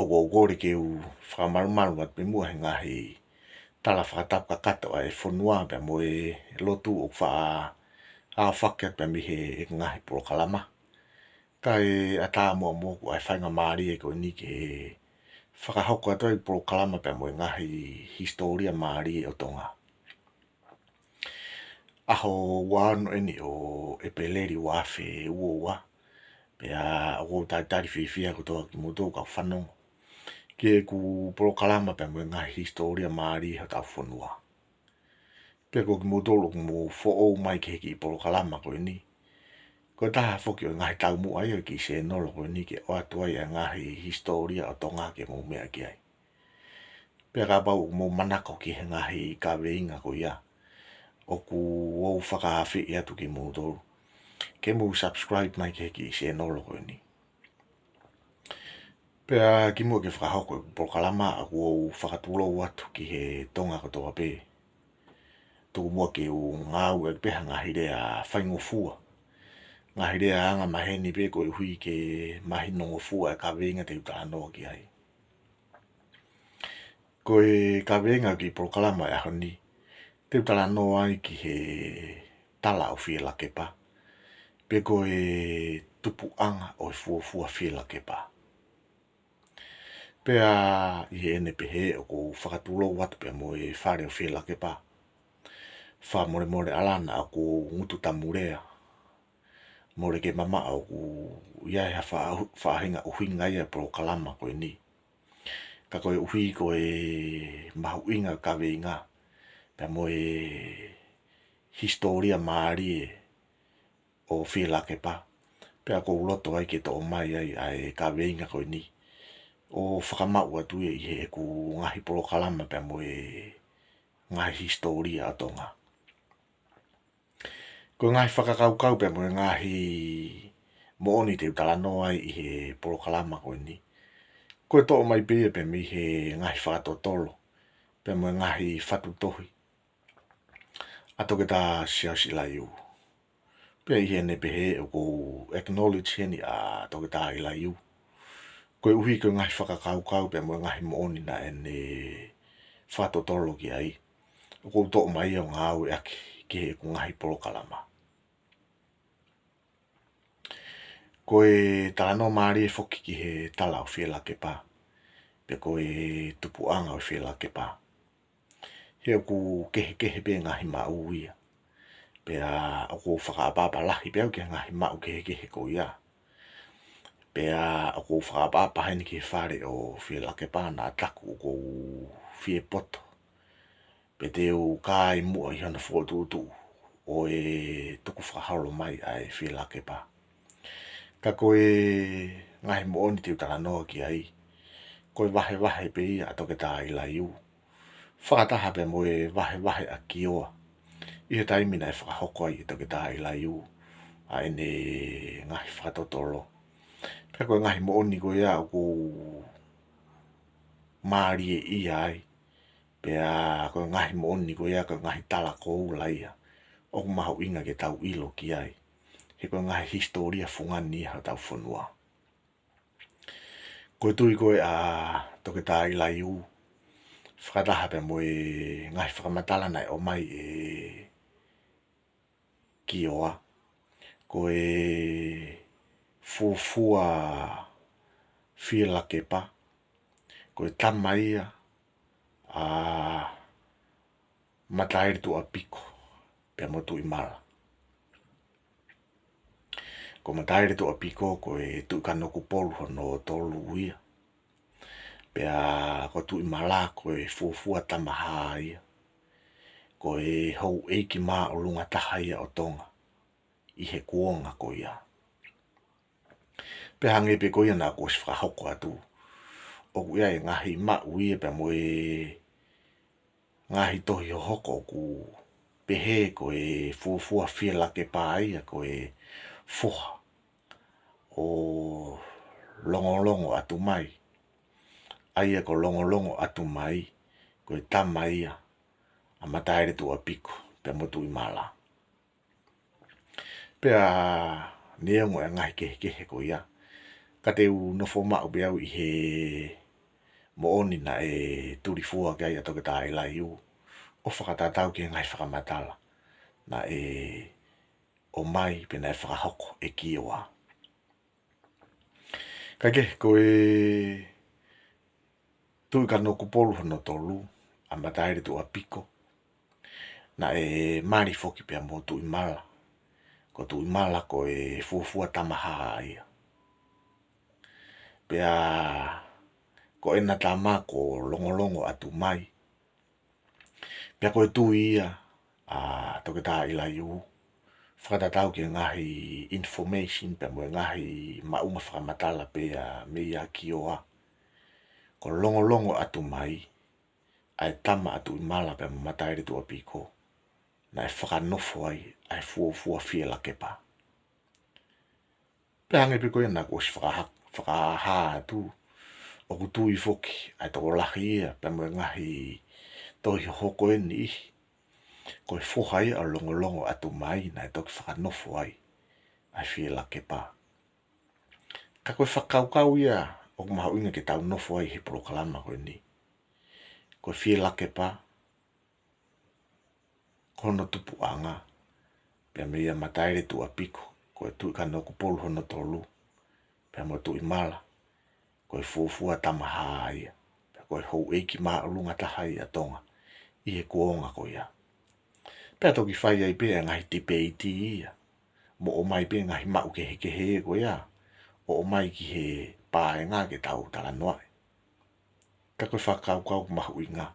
o gore ke u whamarumaru at pe mua he ngahi tala whakatapka kato ai whonua pe mo e lotu o wha a whakia pe mi he ngahi poro kalama. Kai ata mo ku ai whainga maari e ko ni ke whakahoko ato i poro kalama pe mo e ngahi historia maari o tonga. Aho wano eni o e peleri wafe uoa. Pea o tari whiwhia ko toa ki muto ka whanongo. Ke ku poro kalama pe mo e ngahi historia maari ha tau whanua. Pea ko ki muto lo mo fo mai ke ki poro kalama ko ni. Ko taha whoki o ngahi tau mua ai o ki se nolo ko ni ke o atua i a ngahi historia o tonga ke mo mea ki ai. Pea ka pau mo manako ki he ngahi ka veinga ko ia. O ku o whakawhi i atu ki muto. Ke mo subscribe mai ke ki se nolo ko ni. Pea ki mua ke whakahoko i poro kalama a ku o whakatulo atu ki he tonga ko toa pe. Tuku mua ke o ngāu e peha ngahi rea whaingo fua. Ngahi rea anga maheni pe ko i hui ke mahi nongo fua e ka veinga te uta anoa ki ai. Ko e ka veinga ki poro kalama e aho ni. Te uta anoa ai ki he tala o whiela ke pa. Pe ko e tupu anga o e fua whiela ke pa. Pea i he ene pehe o ko whakatulo watu pe mo e whare o whiela ke pa. Wha more alana a ko ngutu tamurea. More ke mama au ku iai ha whahinga uhinga ia poro kalama ko ni. Ka koe uhi ko e mahu inga ka veinga. Pea mo e historia maari e o whiela ke pa. Pea ko uloto ai ke to o mai ai ka veinga ko ni. O whakamau atu e he ku ngahi poro kalama pea mo e ngahi historia atonga. Ko ngahi whakakaukau pe mo ngahi mooni te utala noa i he poro kalama ko ni. Ko e toa mai pia pe mi he ngahi whakatotolo. Pe mo ngahi whatutohi. Ato ke ta siau sila iu. Pe i hene pehe o ko acknowledge heni a to ke ta ila iu. Ko e uhi ko ngahi whakakaukau pe mo ngahi mooni na ene whatotolo ki ai. Ko toa mai o ngāu e aki ki he ku ngahi poro kalama. Ko e tala no maari e whoki ki he tala o whiela ke pa. Pe ko e tupu anga o whiela ke pa. Heo ku kehe pe ngahi mau ia. Pea o ko whakaapapa lahi peo ke ngahi mau kehe ko ia. Pea o ko whakaapapa heni ki whare o whiela ke pa na ataku o ko whie poto. Pe te o kai mua i hana whotutu o e tuku whakahalo mai ai whiela ke pa. Ka koe ngahi mooni te utara noa ki ai. Koe wahe pe ia ato ke tā ila iu. Whakataha pe mo e wahe a kioa. I he taimina e whakahoko ai ato ke tā ila iu. A ene ngahi whakatotolo. Pea koe ngahi mooni ko ia o ko maari e ia ai. Pea koe ngahi mooni ko ia koe ngahi tala kou laia. O mahu inga ke tau ilo ki ai. He koe ngahi historia fungani ha tau whanua. Koe tui koe a toke tā ila iu. Whakataha pe mo e ngahi whakamatala nai o mai e kioa. Koe fua whiela ke pa. Koe tamaia a matairi tu a piko. Pea mo tu i mara. Ko matairi tu a piko ko e tu kanoku polu hono tolu uia. Pea ko tu i mara ko e fua tamaha ia. Ko e hou eiki maa o lunga taha ia o tonga. I he kuonga ko ia. Pea hange pe ko ia na ko si whakahoko atu. O ia e ngahi maa uia pe mo e ngahi tohi o hoko ku pehe ko e fua whiela ke pa ia ko e fuha o longo atu mai. Aia ko longo atu mai ko e tama ia a mataere tu a piko pe motu i mala. Pea neongo e ngahi kehe ko ia. Ka te u nofo mau beau i he mo oni na e turi fua kai a toke tai la iu o whakatatau ki ngai whakamatala na o mai pena e whakahoko e ki oa. Kake koe tui ka no kupolu hono tolu a mataere tu a piko na e mari foki pia mo tui mala ko tui mala ko e fuafua tamaha ia pia ko ena tama ko longolongo atu mai pia ko tu ia a toke tā ila iu whakatatau ki ngahi information pia mo ngahi mauma whakamatala pia me ia ki oa ko longolongo atu mai ai tama atu imala pia mo mataere tu a piko na e whakanofo ai ai fuafua fiela kepa pia hange piko ena ko si whakaha atu o kutui foki ai toko lahi ia pia mo ngahi tohi hoko e ni ko e fohai a longolongo atu mai na e toki whakanofo ai ai fiela kepa ka koe whakaukau ia o kumahau inga ke tau nofo ai he proklama koe ni ko fiela kepa kono tupu anga pia me ia mataere tu apiko ko e tui kano kupolu hono tolu pia mo tu imala ko e fuafua tamaha ia pia ko e hou eiki maa ulunga tahai a tonga i he kuonga ko ia pia toki whai ai pia ngahi tipe iti ia mo o mai pia ngahi mau ke he ko ia o mai ki he pae ngā ke tau tala noai ka koe whakaukau mahu inga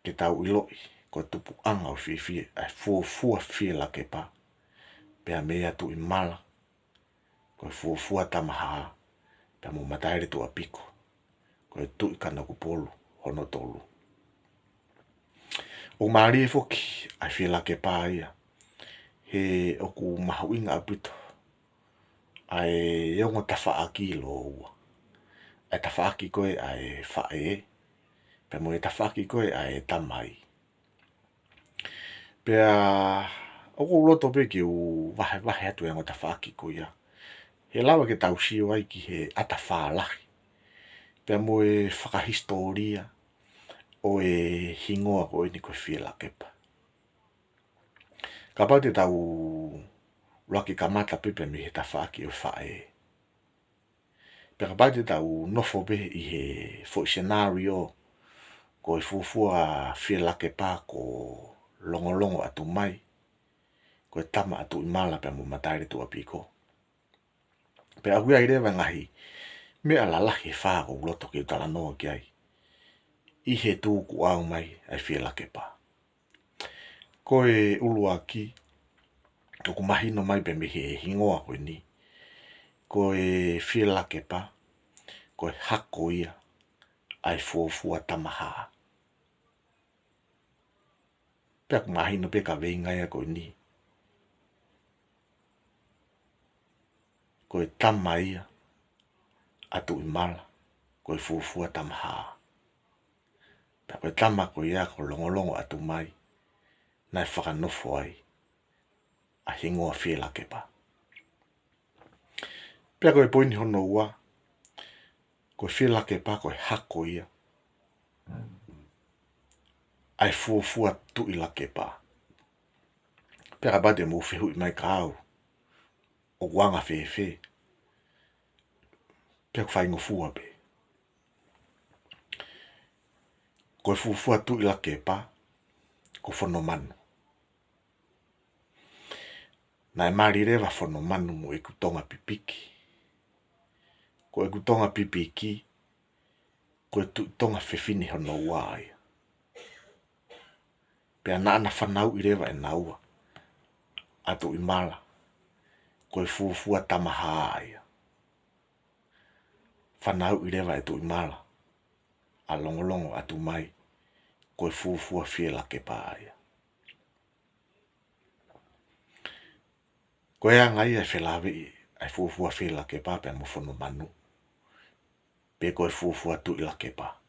ke tau iloi ko tupu anga o whiwhi ai fuafua fiela kepa pia mea tu imala ko e fuafua tamaha pia mo mataere tu apiko ko e tui kana kupolu hono tolu o maari e foki ai fiela kepa ia he oku mahu inga apito ai yongo tawhaaki lo ua ai tawhaaki koe ai whae pia mo e tawhaaki koe ai tamai pia oku loto pe ki u wahe atu e ngota whaaki koe ia he lawa ke tau sio ai ki he ata whaalahi pia mo e whakahistoria o e hingoa koe ni koe fiela kepa ka pau te tau laki kamata pepe mi he tawhaaki o whae pia ka pau te tau nofo pe i he fo scenario ko e fuafua fiela kepa ko longolongo atu mai ko e tama atu imala pia mo mataere tu apiko pia hui ai rewa ngahi me ala lahi whaa ko uloto ki utala noa ki ai i he tūku au mai ai fiela kepa ko e ulua ki o ku mahino mai pe me he hingoa koe ni ko e fiela kepa ko e hako ia ai fuafua tamaha pia ku mahino pe ka veingai koe ni ko e tama ia atu imala ko e fuafua tamaha pia ko e tama ko ia ko longolongo atu mai na e whakanofo ai a hingoa fiela kepa pia ko e poini hono ua ko e fiela kepa ko e hako ia ai fuafua tu ila kepa pia ka bade mo whihu i mai kau o wanga whewhe pia ku whaingo fua pe ko e fuafua tu ila kepa ko whono manu na e mari rewa whono manu mo e kutonga pipiki ko e kutonga pipiki ko e tonga whewhini hono wai pia na whanau i rewa e naua atu imala ko e fuafua tamaha ia whanau i rewa e tu imala a longolongo atu mai ko e fuafua fiela kepa ia ko e angai e whilawe ai fuafua fiela kepa pia mo whono manu pe ko e fuafua tu ila kepa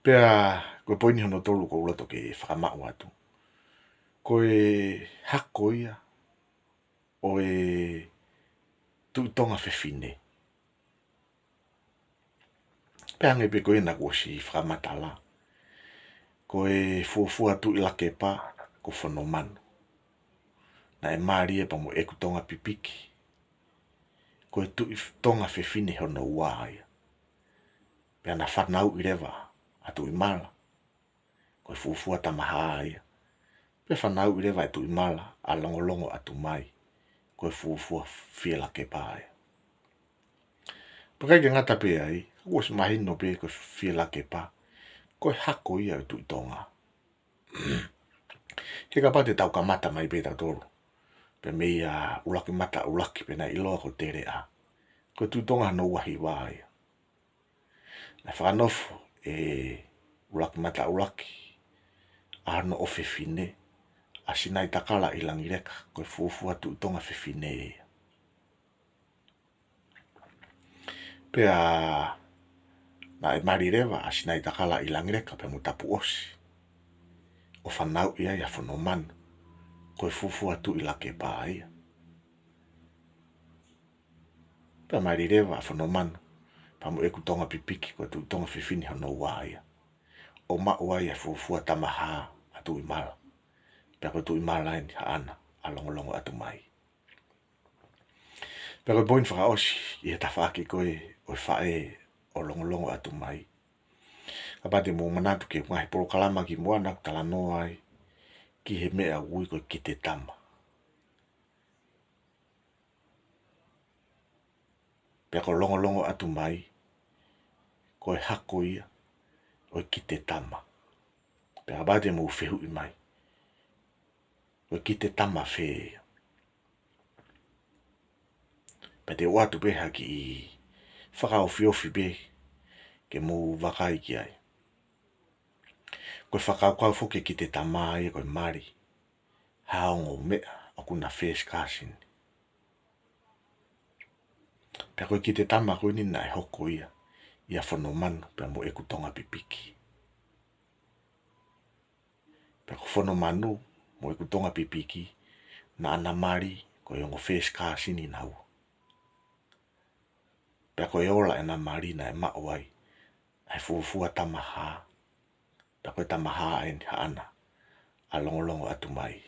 pia ko e poini hono tolu ko uloto ke whakamau atu ko e hako ia o e tu tonga fefine. Peange pe koe na ko si whamatala. Ko e fuafua tu ila ke pa ko whanomanu. Na e maari e pa mo eku tonga pipiki. Ko e tu tonga fefine hono uaia. Pea na whanau i rewa atu i mala. Ko e fuafua tamaha ia. Pe whanau i rewa atu i mala a longolongo atu mai. Ko e fuafua whiela ke pa ia. Pakai ke ngata pe ai, ko se mahino pe ko whiela ke pa. Ko e hako ia tu i tonga. Ke ka pa te tau kamata mai pe tau toro. Pe mei a ulaki mata ulaki pe na iloa ko tere a. Ko tu tonga no wahi wai. Na whanofo e ulaki mata ulaki. Ano o fefine. A sinai takala ilangi reka. Ko e fuafua tu tonga fefine e. Pea na e marirewa a sinai takala ilangi reka pe mutapu osi. O whanau ia ia whanomanu. Ko e fuafua tu ilake pa ia. Pea marirewa a whanomanu. Pamu eku tonga pipiki ko tu tonga fefine hono waia. O maua ia fuafua tamaha atu i mala. Pea ko tu i mala ni haana a longolongo atu mai. Pea ko boin whakaosi i he tawhaki koe o whae o longolongo atu mai. Kapate mo manatu ke ngahi poro kalama ki moana tala noa ai ki he mea ui koe ki te tama. Pea ko longolongo atu mai ko e hako ia o ki te tama. Pea kapate mo whehu i mai. Ko ki te tama whea. Pea te watu beha ki i whakao whiofi be ke mo wakai ki ai. Ko whakao kau fuke ki te tama ia koe mari. Haongo mea aku na face casting. Pea koe ki te tama koe ni na e hoko ia. Ia whanomanu pea mo eku tonga pipiki. Pea ko whanomanu mo eku tonga pipiki na ana mari koe ongo face casting i nau. Pea koe ola e na mari na e mauai. Ai fuafua tamaha. Pea koe tamaha e ni haana. A longolongo atu mai.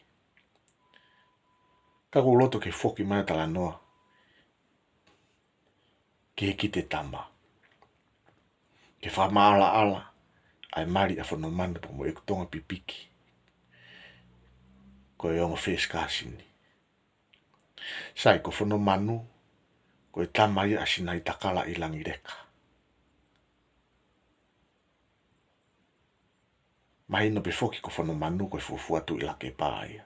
Ka ko loto ke foki mai tala noa. Ke ki te tama. Ke whamaala ala. Ai mari a whanomanu pa mo eku tonga pipiki. Koe ongo face casting. Sai ko whanomanu. Koe tama ia asinai takala ilangi reka. Mahino pe foki ko whanomanu koe fuafua tu ilake pā ia.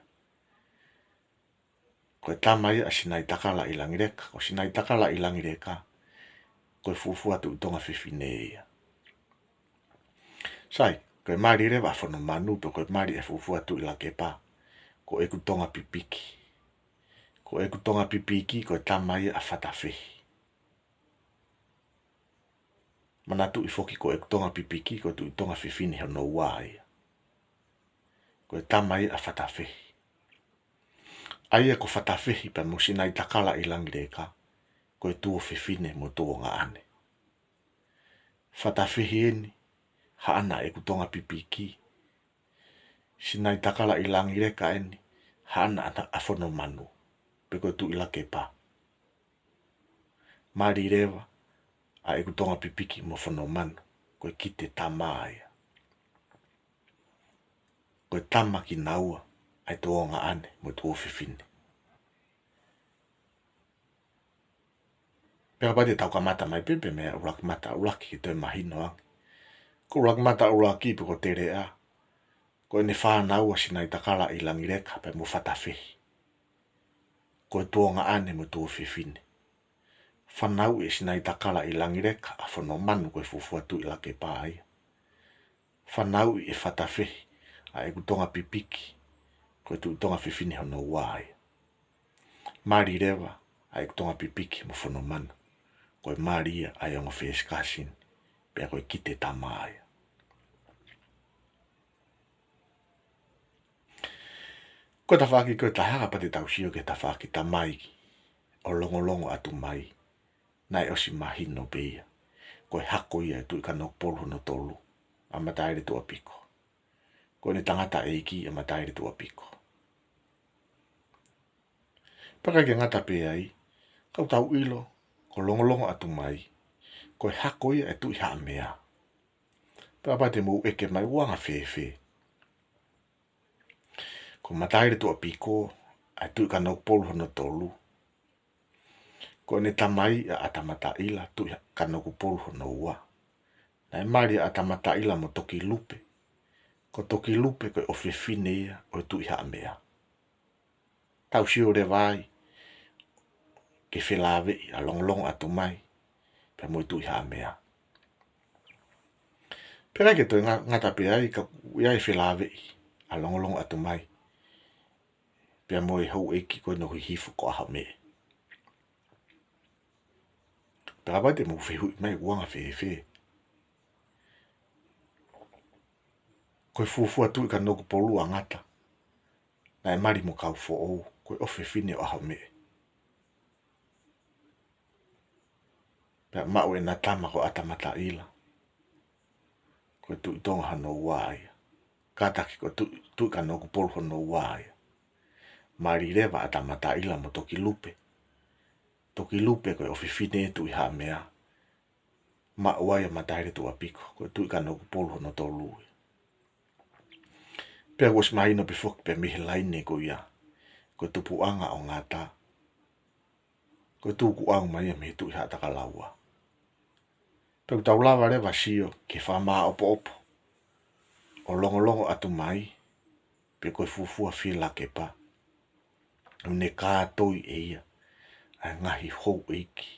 Koe tama ia asinai takala ilangi reka. Ko sinai takala ilangi reka. Koe fuafua tu tonga fefine ia. Sai, koe mari rewa whanomanu pe koe mari e fuafua tu ilake pā. Ko eku tonga pipiki. Ko eku tonga pipiki koe tama ia a whatawhihi. Manatu i foki ko eku tonga pipiki ko tu tonga fefine hono wai. Ko tama ia a whatawhihi. Aia ko whatawhihi pa mo sinai takala ilangi reka. Ko tuo fefine mo tuo ngā ane. Whatawhihi eni. Haana eku tonga pipiki. Sinai takala ilangi reka eni. Haana ana a whanomanu. Peko tu ilake pa. Mari rewa. A eku tonga pipiki mo whanomanu. Koe ki te tama aia. Koe tama ki naua. Ai tuo ngā ane mo tuo fefine. Pea pate tau kamata mai pepe mea uraki mata uraki ki toi mahino angi. Ko uraki mata uraki pe ko tere a. Ko ene whanau sinai takala ilangi reka pe mo whatawhihi. Ko tuo ngā ane mo tuo fefine. Whanau e sinai takala ilangi reka a whanomanu koe fuafua tu ilake pā ia. Whanau e whatawhihi a eku tonga pipiki. Koe tu tonga fefine hono wai. Mari rewa a eku tonga pipiki mo whanomanu. Koe maria ai ongo face casting. Pea koe ki te tama aia. Ko ta whaki koe ta haka pati tau sio ke ta whaki ta mai o longo atu mai. Nai osi mahi no beia. Koe hako ia e tui ka nok polu no tolu. A mataere tua piko. Ko ni tangata eiki a mataere tua piko. Paka ke ngata pe ai. Kau tau ilo. Ko longo atu mai. Koe hako ia e tui haa mea. Papa te mou eke mai wanga fefe. Ko mataere tua piko. A tui ka nok polu no tolu. Ko ne tamai a atamata ila tui ka nok polu no ua. Nai mari a atamata ila mo toki lupe. Ko toki lupe koe o fefine ia o tui haa mea. Tau sio re vai. Ke whelave a longo atu mai. Pe mo tui haa mea. Pera ke toi ngata pe ai ka ia e whelave a longo atu mai. Pe mo e hou eki koe no hifu ko aha me. Pera ba te mo whihui mai uanga whewe. Koe fufu atu i ka noku polu a ngata. Na e mari mo kau fo ou. Koe ofe fine o aha me. Pera mau e na tama ko atamata ila. Koe tu i tonga hano uai. Kataki ko tu i ka noku polu hano uai. Mari rewa atamata ila mo toki lupe. Toki lupe koe ofe fine tu i haa mea. Ma uai a mataere tua piko. Koe tu i ka noku polu hano tolui. Pea kos mahino pe fok pe mihe laine ko ia. Ko tupu anga o ngata. Ko tuku ang mai a mihe tu i hata kalaua. Pea ku tau lava rewa sio ke whamaa opo. O longo atu mai. Pe koe fufua whila ke pa. Une kātoi e ia. Ai ngahi hou eiki.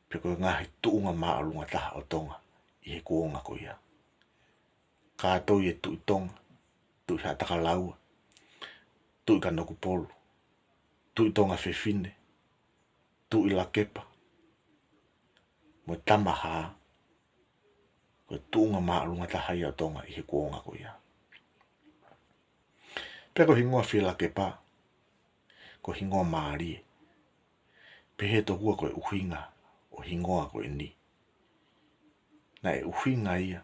Pe koe ngahi tuunga maa alunga taha o tonga. I he kuonga ko ia. Kātoi e tu i tonga. Tu i hata kalaua. Tu i ka noku polu. Tu i tonga whewhine. Tu i la kepa. Mo tamaha. Ko tuunga maa alunga taha i o tonga i he kuonga ko ia. Peko hingoa whila kepa. Ko hingoa maari. Pe he to hua koe uhinga. O hingoa koe ni. Na e uhinga ia.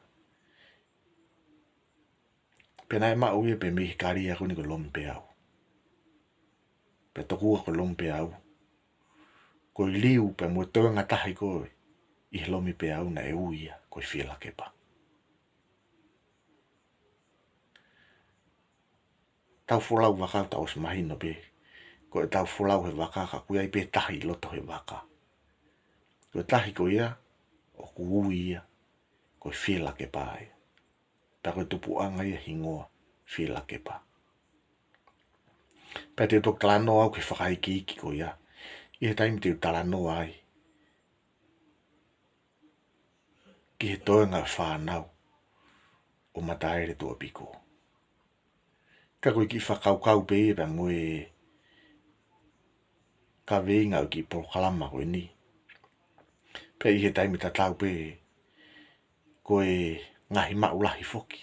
Pena e maa uia pe mihi kari ako ni ko lomi pe au. Pe to hua ko lomi pe au. Ko i liu pe mo toenga tahi koe. I he lomi pe au na e uia koe whila kepa. Tau fulau waka tau se mahino pe. Ko e tau fulau he waka ka kuia i pe tahi loto he waka. Ko e tahi ko ia. O ku ui ia. Ko e whila kepa ai. Ta koe tupu anga ia hingoa. Whila kepa. Pea te tok talano au ke whakai ki iki ko ia. I he taimi te talano ai. Ki he toenga whanau. O mataere tua piko. Ka koe ki whakaukau pe e bang moe. Ka veinga o ki porokalama koe ni. Pea i he taimi ta tau pe. Koe ngahi maulahi foki.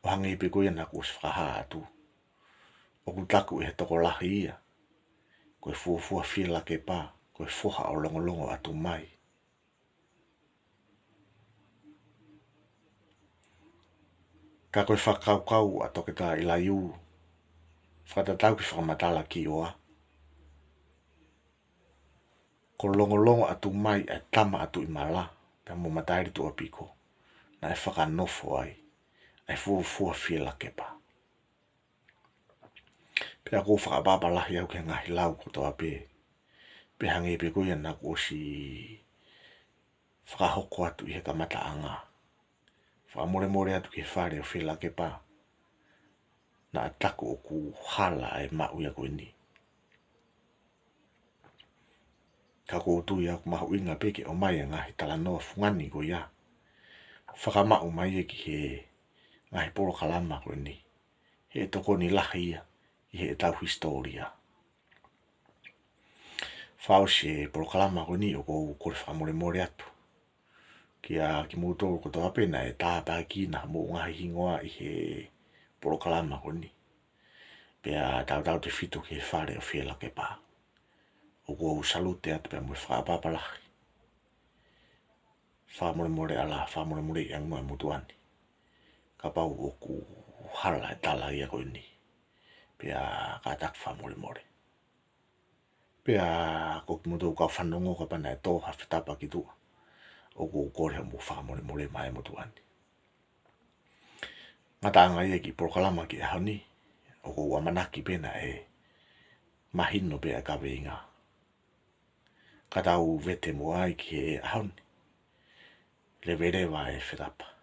O hangi pe koe na kos whakaha atu. O kutaku e he toko lahi ia. Koe fuafua whila ke pa. Koe foha o longo atu mai. Ka koe whakaukau a toke tā i la iu. Whakatatau ki whakamatala ki oa. Ko longo atu mai e tama atu i mala. Pea mo matairi tu apiko. Na e whakanofo ai. E fuafua whila ke pa. Pea ko whakababa lahi au ke ngahi lau ko toa pe. Pe hangi pe koe na ko si whakahoko atu i he kamata anga. Whamore atu ke whare o whila ke pa. Na ataku o ku hala e mau ia koe ni. Ka koutu ia ku mahu inga peke o mai ngahi tala noa fungani ko ia. Whakamau mai e ki he ngahi polo kalama koe ni. He toko ni lahi ia. I he tau historia. Whao se polo kalama koe ni o kou kore whamore atu. Ki mūtoro ko toa pena e tāpaki na mo ngahi hingoa i he polo kalama koe ni. Pea tau te fitu ki whare o whiela ke pā. O kua salute atu pea mui whaapapalahi. Whamore ala, whamore i angua mutuani. Ka pau o ku hala e tala ia koe ni. Pea ka tak whamore. Pea ko mutu ka whanongo ka pana e tō hawhitapa ki tua. O ku kore mu whamore mai mutuani. Ngata anga ia ki proklama ki ahoni. O ku wamanaki pena e mahino pea ka veinga. Ka tau vete mo ai ki e ahoni. Le vere vai e whitapa.